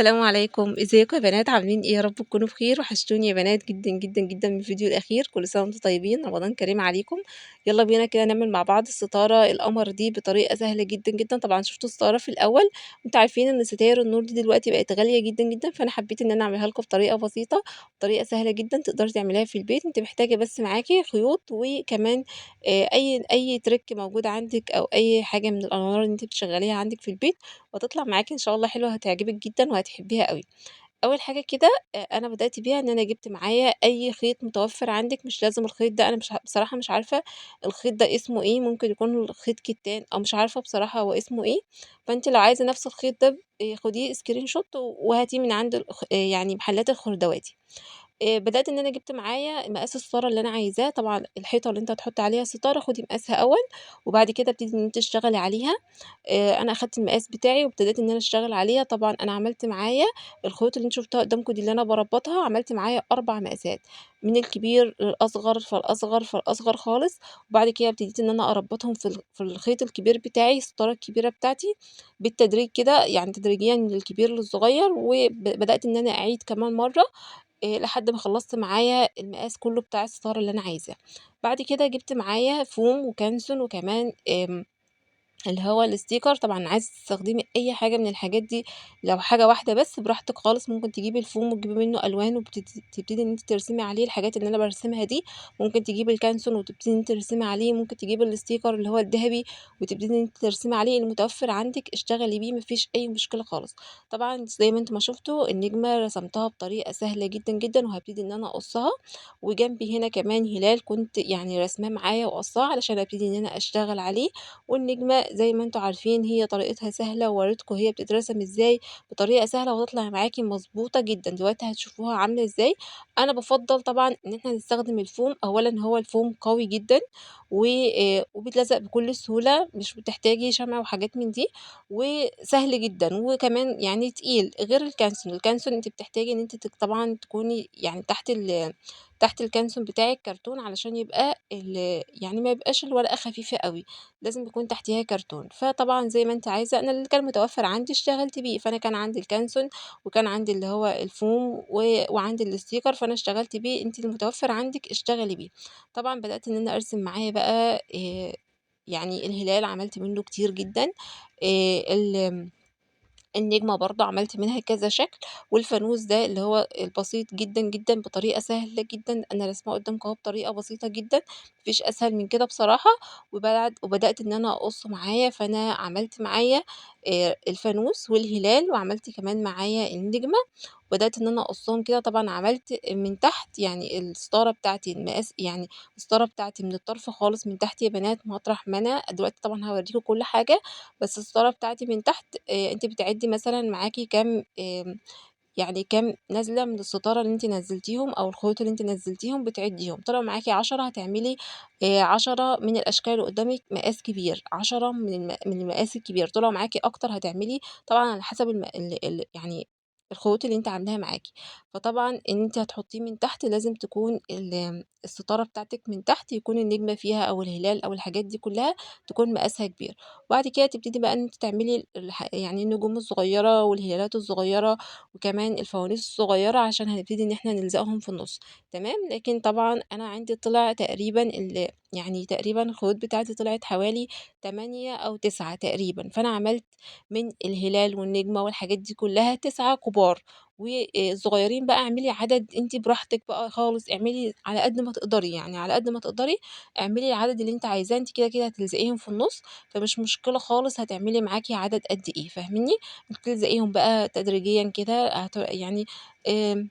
السلام عليكم، ازيكم يا بنات عاملين إيه؟ يا رب تكونوا بخير، وحشتوني يا بنات جدًا، جدًا، جدًا من الفيديو الأخير، كل سنة وأنتم طيبين، رمضان كريم عليكم. يالّا بينا كده نعمل مع بعض الستارة القمر دي بطريقة سهلة جدًا، جدًا. طبعًا شُفتوا الستارة في الأول، وأنتم عارفين إن ستاير النور دي دلوقتي بقت غالية جدًا، جدًا، فأنا حبيت إن أنا أعملها لكم بطريقة بسيطة، بطريقة سهلة جدًا تقدري تعمليها في البيت. أنتِ محتاجة بس معاكِ خيوط، وكمان أي تريك موجود عندِك أو أي حاجة من الأنوار اللي أنتِ بتشغّليها عندِك في البيت، وهتطلع معاكِ إن شاء الله حلوة هتعجبِك جدًا وهتحبيها أوي. أول حاجة كده أنا بدأت بيها إن أنا جِبت معايا أي خيط متوفّر عندِك، مش لازم الخيط ده، أنا مش بصراحة مش عارفة الخيط ده اسمه إيه، ممكن يكون خيط كتان أو مش عارفة بصراحة هو اسمه إيه. فأنتِ لو عايزة نفس الخيط ده خديه screenshot وهاتيه من عند يعني محلات الخردواتي. بدأت إن أنا جِبت معايا مقاس الستارة اللي أنا عايزاه، طبعًا الحيطة اللي أنتِ هتحطّي عليها الستارة خدي مقاسها أول، وبعد كده ابتدي إن أنتِ تشتغلي عليها. أنا أخدت المقاس بتاعي وابتديت إن أنا أشتغل عليها. طبعًا أنا عملت معايا الخيوط اللي أنتم شُفتوها قدّامكم دي اللي أنا باربّطها، عملت معايا 4 مقاسات، من الكبير للأصغر، فالأصغر، فالأصغر خالص. وبعد كده ابتديت إن أنا أربّطهم في الخيط الكبير بتاعي، الستارة الكبيرة بتاعتي بالتدريج كده، يعني تدريجيًا من الكبير للصغير، بدأت إن أنا أعيد كمان مرّة لحد ما خلّصت معايا المقاس كلّه بتاع الستارة اللي أنا عايزاه. بعد كده جِبت معايا فوم وكانسون وكمان اللي هو الsticker. طبعًا عايزة تستخدمي أي حاجة من الحاجات دي، لو حاجة واحدة بس براحتك خالص، ممكن تجيبي الفوم وتجيبي منه ألوان تبتدي إن أنتِ ترسمي عليه الحاجات اللي أنا بارسمها دي. ممكن تجيبي الكانسون وتبتدي إن أنتِ ترسمي عليه، ممكن تجيبي الsticker اللي هو الدهبي وتبتدي إن أنتِ ترسمي عليه، المتوفر عندِك اشتغلي بيه ما فيش أي مشكلة خالص. طبعًا زي ما أنتم ما شُفتوا النجمة رسمتها بطريقة سهلة جدًا، جدًا، وهابتدي إن أنا أقصّها، وجنبي هنا كمان هلال كنت يعني راسماه معايا وقاصّاه علشان أبتدي إن أنا أشتغل عليه. والنجمة زي ما أنتم عارفين هي طريقتها سهلة، ووريتكم هي بتترسم إزاي بطريقة سهلة وتطلع معاكِ مضبوطة جدًا، دلوقتي هتشوفوها عاملة إزاي. أنا بافضّل طبعًا إن إحنا نستخدم الفوم، أولًا هو الفوم قوي جدًا وبيتلزق بكل سهولة، مش بتحتاجي شمع وحاجات من دي، وسهل جدًا، وكمان يعني تقيل، غير الكانسون. الكانسون أنتِ بتحتاجي إن أنتِ طبعًا تكوني يعني تحت الكانسون بتاعِك كرتون علشان يبقى يعني ما يبقاش الورقة خفيفة أوي. لازم يكون تحتيها كرتون. فطبعًا زي ما أنتِ عايزة، أنا اللي كان متوفر عندي اشتغلت بيه، فأنا كان عندي الكانسون وكان عندي اللي هو الفوم وعندي الsticker، فأنا اشتغلت بيه، أنتِ المتوفر عندِك اشتغلي بيه. طبعًا بدأت إن أنا أرسم معايا بقى يعني الهلال عملت منه كتير جدًا، ال النجمة برضه عملت منها كذا شكل، والفانوس ده اللي هو البسيط جدًا، جدًا بطريقة سهلة جدًا، أنا راسماه قدّامكم أهو بطريقة بسيطة جدًا، ما فيش أسهل من كده بصراحة. وبدأت إن أنا أقص معايا، فأنا عملت معايا الفانوس والهلال، وعملت كمان معايا النجمة، وبدأت إن أنا أقصّهم كده. طبعًا عملت من تحت يعني الستارة بتاعتي المقاس، يعني الستارة بتاعتي من الطرف خالص من تحت يا بنات مطرح ما أنا دلوقتي طبعًا هاوريكم كل حاجة، بس الستارة بتاعتي من تحت أنتِ بتعدّي مثلًا معاكِ كام يعني كام نازلة من الستارة اللي أنتِ نزّلتيهم أو الخيوط اللي أنتِ نزّلتيهم بتعدّيهم، طلعوا معاكِ 10 هتعملي 10 من الأشكال اللي قدّامِك مقاس كبير، 10 من المقاس الكبير، طلعوا معاكِ أكتر هتعملي طبعًا على حسب يعني الخيوط اللي أنتِ عاملاها معاكِ. فطبعًا إن أنتِ هتحطيه من تحت لازم تكون الستارة بتاعتِك من تحت يكون النجمة فيها أو الهلال أو الحاجات دي كلّها تكون مقاسها كبير. وبعد كده تبتدي بقى إن أنتِ تعملي يعني النجوم الصغيّرة والهلالات الصغيّرة وكمان الفوانيس الصغيّرة عشان هنبتدي إن إحنا نلزقهم في النُص، تمام. لكن طبعًا أنا عندي طلع تقريبًا يعني تقريبًا الخيوط بتاعتي طلعت حوالي 8 أو 9 تقريبًا، فأنا عملت من الهلال والنجمة والحاجات دي كلّها 9 كبار، الصغيّرين بقى اعملي عدد أنتِ براحتك بقى خالص، اعملي على قد ما تقدري، يعني على قد ما تقدري اعملي العدد اللي أنتِ عايزاه، أنتِ كده هتلزقيهم في النُص، فمش مشكلة خالص هتعملي معاكِ عدد قد إيه، فاهميني؟ بتلزقيهم بقى تدريجيًا كده يعني آمم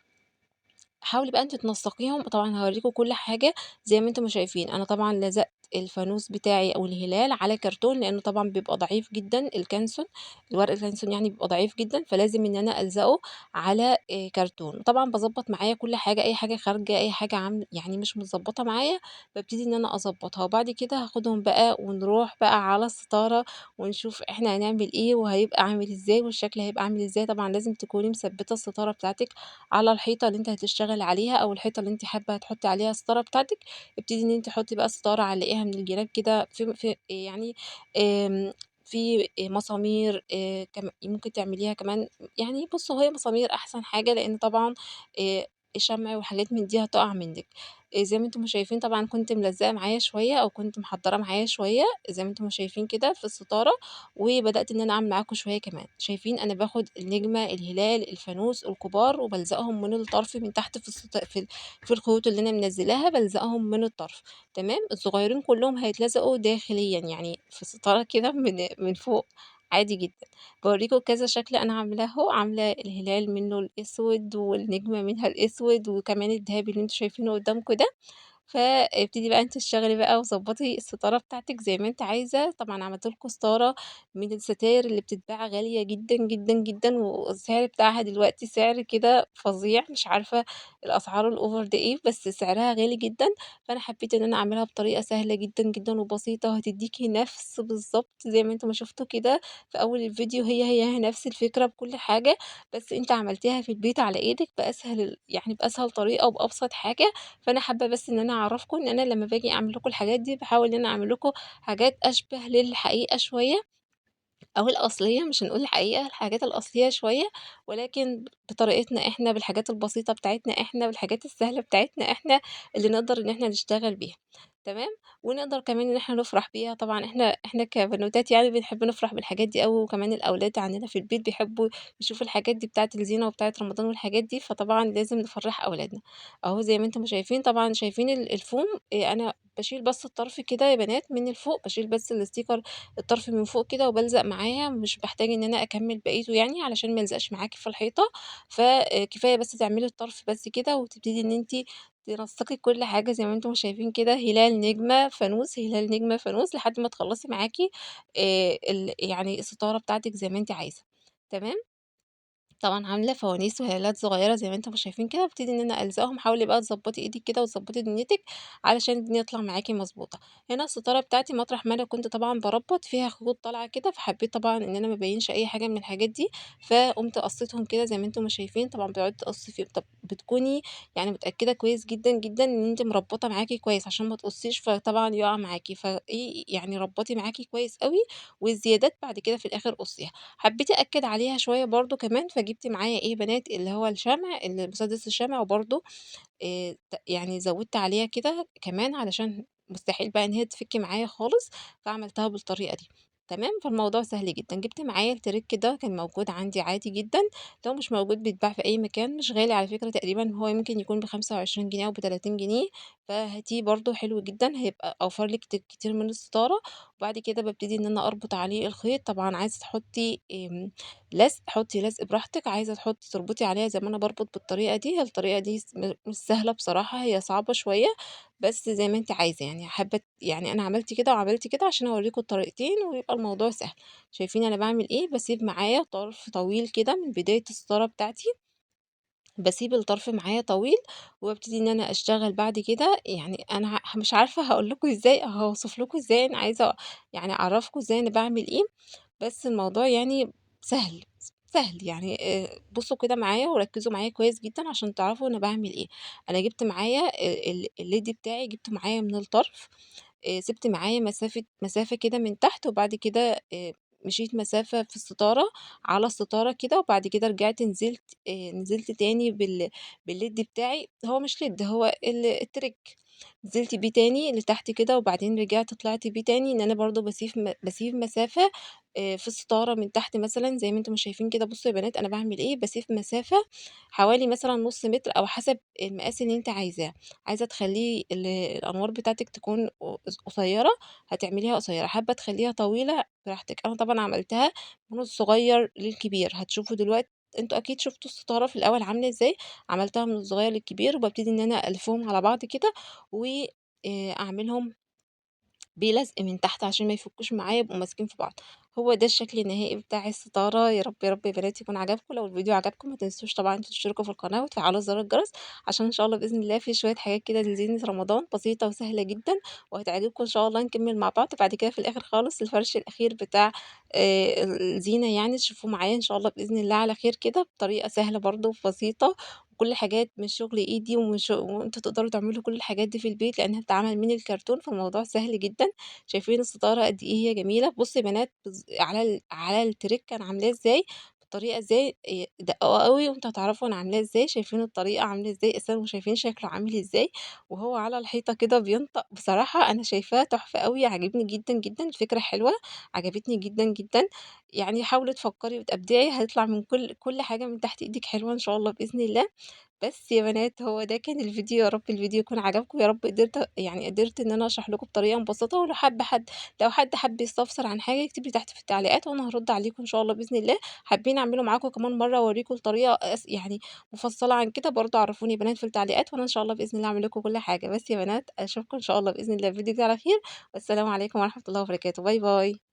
حاولي بقى أنتِ تنسّقيهم، طبعًا هاورّيكم كل حاجة زي ما أنتم ما شايفين. أنا طبعًا لزقت الفانوس بتاعي أو الهلال على كرتون، لإنه طبعًا بيبقى ضعيف جدًا الكانسون، الورق الكانسون يعني بيبقى ضعيف جدًا، فلازم إن أنا ألزقه على كرتون. طبعًا باضبّط معايا كل حاجة، أي حاجة خارجة، أي حاجة يعني مش متضبّطة معايا، بابتدي إن أنا أضبّطها، وبعد كده هاخدهم بقى ونروح بقى على الستارة ونشوف إحنا هنعمل إيه وهيبقى عامل إزاي والشكل هيبقى عامل إزاي. طبعًا لازم تكوني مثبّتة الستارة بتاعتِك على الحيطة اللي أنتِ هتشتغلي عليها أو الحيطة اللي أنتِ حابة تحطّي عليها الستارة بتاعتِك، ابتدي إن أنتِ حُطّي بقى الستارة علّقيها من الجناب كده في يعني آمم في مسامير ممكن تعمليها كمان يعني بُصّوا هي مسامير أحسن حاجة، لإن طبعًا الشمع وحاجات من دي هتُقع منِّك. زي ما أنتم ما شايفين طبعًا كنت ملزّقة معايا شوية أو كنت محضّرة معايا شوية زي ما أنتم ما شايفين كده في الستارة، وبدأت إن أنا أعمل معاكم شوية كمان. شايفين أنا باخد النجمة، الهلال، الفانوس، الكبار وبالزقهم من الطرف من تحت في الخيوط اللي أنا منزّلاها بالزقهم من الطرف. تمام، الصغيّرين كلّهم هيتلزقوا داخليًا، يعني في ستارة كده من فوق عادي جدًا. باورّيكم كذا شكل أنا عاملاه أهو، عاملة الهلال منّه الأسود والنجمة منها الأسود وكمان الدهب اللي أنتم شايفينه قدّامكم ده. فابتدي بقى أنتِ تشتغلي بقى وضبّطي الستارة بتاعتِك زي ما أنتِ عايزة، طبعًا عملت لكم ستارة من الستاير اللي بتتباع غالية جدًا، جدًا، جدًا، والسعر بتاعها دلوقتي سعر كده فظيع، مش عارفة الأسعار الأوفر ده إيه، بس سعرها غالي جدًا، فأنا حبيت إن أنا أعملها بطريقة سهلة جدًا، جدًا، وبسيطة، وهتدّيكِ نفس بالضبط زي ما أنتم ما شُفتوا كده في أول الفيديو، هي نفس الفكرة بكل حاجة، بس أنتِ عملتيها في البيت على إيدِك يعني بأسهل طريقة وبأبسط حاجة. فأنا حابة بس إن أنا أعرّفكم إن أنا لمّا باجي أعمل لكم الحاجات دي، باحاول إن أنا أعمل لكم حاجات أشبه للحقيقة شوية أو الأصلية، مش هنقول الحقيقة، الحاجات الأصلية شوية، ولكن بطريقتنا إحنا، بالحاجات البسيطة بتاعتنا إحنا، بالحاجات السهلة بتاعتنا إحنا، اللي نقدر إن إحنا نشتغل بيها، تمام؟ ونقدر كمان إن إحنا نفرح بيها، طبعًا إحنا كبنوتات يعني بنحب نفرح بالحاجات دي أوي، وكمان الأولاد عندنا في البيت بيحبوا يشوفوا الحاجات دي بتاعة الزينة وبتاعة رمضان والحاجات دي، فطبعًا لازم نفرّح أولادنا. أهو زي ما أنتم شايفين طبعًا شايفين الفوم أنا باشيل بس الطرف كده يا بنات من الفوق، باشيل بس الsticker الطرف من فوق كده وبالزق معاه، مش باحتاج إن أنا أكمّل بقيته يعني علشان ما يلزقش معاكِ في الحيطة، كفاية بس تعملي الطرف بس كده وتبتدي إن أنتِ تنسّقي كل حاجة زي ما أنتم شايفين كده هلال، نجمة، فانوس، هلال، نجمة، فانوس، لحد ما تخلّصي معاكِ يعني الستارة بتاعتِك زي ما أنتِ عايزة، تمام؟ طبعًا عاملة فوانيس وهلالات صغيّرة زي ما أنتم شايفين كده، وابتدي إن أنا ألزقهم، حاولي بقى تضبّطي إيدِك كده وتضبّطي دنيتِك علشان الدنيا تطلع معاكِ مضبوطة. هنا الستارة بتاعتي مطرح ما أنا كنت طبعًا باربّط فيها خيوط طالعة كده، فحبّيت طبعًا إن أنا ما أبيّنش أي حاجة من الحاجات دي، فقُمت قصّيتهم كده زي ما أنتم ما شايفين، طبعًا بتقعدي تقصّي فيهم طب بتكوني يعني متأكدة كويس جدًا، جدًا إن أنتِ مربّطة معاكِ كويس عشان ما تقصّيش فطبعًا يُقع معاكِ، فإيه يعني ربّطي معاكِ كويس أوي والزيادات بعد كده في الآخر قصّيها. حبيت أأكد عليها شوية برضه كمان، فجِبت معايا إيه بنات اللي هو الشمع مسدس الشمع وبرضه يعني زوّدت عليها كده كمان علشان مستحيل بقى إن هي تفِك معايا خالص، فعملتها بالطريقة دي، تمام، فالموضوع سهل جدًا. جِبت معايا الترِك ده كان موجود عندي عادي جدًا، لو مش موجود بيتباع في أي مكان، مش غالي على فكرة تقريبًا هو يمكن يكون ب25 جنيه أو ب30 جنيه، فهاتيه برضه حلو جدًا، هيبقى أوفر لِك كتير من الستارة، وبعد كده بابتدي إن أنا أربط عليه الخيط، طبعًا عايزة تحطي لزق، حطي لزق براحتك، عايزة تربطي عليها زي ما أنا باربط بالطريقة دي، هي الطريقة دي مش سهلة بصراحة، هي صعبة شوية، بس زي ما أنتِ عايزة، يعني حابة يعني أنا عملت كده وعملت كده عشان أوريكم الطريقتين ويبقى الموضوع سهل. شايفين أنا باعمل إيه، باسيب معايا طرف طويل كده من بداية الستارة بتاعتي، باسيب الطرف معايا طويل، وابتدي إن أنا أشتغل بعد كده، يعني أنا مش عارفة هاقول لكم إزاي أو هاوصف لكم إزاي، أنا عايزة يعني أعرّفكم إزاي أنا باعمل إيه. بس الموضوع يعني سهل، سهل يعني بُصّوا كده معايا وركّزوا معايا كويس جدًا عشان تعرفوا أنا باعمل إيه. أنا جِبت معايا الLed بتاعي جِبته معايا من الطرف، سِبت معايا مسافة كده من تحت، وبعد كده مشيت مسافة في الستارة على الستارة كده، وبعد كده رجعت نزلت تاني بالLed بتاعي، هو مش LED هو الترِك، نزلت بيه تاني لتحت كده، وبعدين رجعت طلعت بيه تاني، إن أنا برضه باسيب مسافة في الستارة من تحت مثلًا زي ما أنتم شايفين كده. بُصّوا يا بنات أنا باعمل إيه، باسيب مسافة حوالي مثلًا نُص متر أو حسب المقاس اللي أنتِ عايزاه، عايزة تخلّي الأنوار بتاعتِك تكون قصيّرة، هتعمليها قصيّرة، حابة تخلّيها طويلة براحتك. أنا طبعًا عملتها من الصغيّر للكبير، هتشوفوا أنتم أكيد شُفتوا الستارة في الأول عاملة إزاي، عملتها من الصغيّر للكبير، وبابتدي إن أنا ألفّهم على بعض كده و أعملهم بلزق من تحت عشان ما يفكوش معايا يبقوا ماسكين في بعض. هو ده الشكل النهائي بتاع الستارة، يا رب يا رب يا بنات يكون عجبكم. لو الفيديو عجبكم ما تنسوش طبعًا تشتركوا في القناة وتفعلوا زر الجرس، عشان إن شاء الله بإذن الله في شوية حاجات كده لزينة رمضان بسيطة وسهلة جدًا وهتعجبكم إن شاء الله، نكمل مع بعض. بعد كده في الآخر خالص الفرش الأخير بتاع الزينة يعني تشوفوه معايا إن شاء الله بإذن الله على خير كده بطريقة سهلة برضه وبسيطة، كل حاجات من شغل إيدي وأنتم تقدروا تعملوا كل الحاجات دي في البيت لإنها بتتعمل من الكرتون، فالموضوع سهل جدًا. شايفين الستارة قد إيه هي جميلة، بُصّوا يا بنات على الترِكة أنا عاملاه إزاي، الطريقة إزاي دقّقوا أوي وأنتم هتعرفوا أنا عاملاه إزاي، شايفين الطريقة عاملة إزاي أساسًا وشايفين شكله عامل إزاي، وهو على الحيطة كده بينطق، بصراحة أنا شايفاه تحفة أوي، عاجبني جدًا، جدًا، الفكرة حلوة، عجبتني جدًا، جدًا. يعني حاولي تفكّري وتبدعي هيطلع من كل حاجة من تحت إيدِك حلوة إن شاء الله بإذن الله. بس يا بنات هو ده كان الفيديو، يا رب الفيديو يكون عجبكم، يا رب قدرت إن أنا أشرح لكم بطريقة مبسطة، ولو لو حد حَب يستفسر عن حاجة يكتب لي تحت في التعليقات وأنا هارُد عليكم إن شاء الله بإذن الله. حابين أعمله معاكم كمان مرّة وأوريكم الطريقة يعني مفصّلة عن كده برضه عرّفوني يا بنات في التعليقات، وأنا إن شاء الله بإذن الله أعمل لكم كل حاجة. بس يا بنات أشوفكم إن شاء الله بإذن الله في فيديو جديد على خير، والسلام عليكم ورحمة الله وبركاته، باي باي.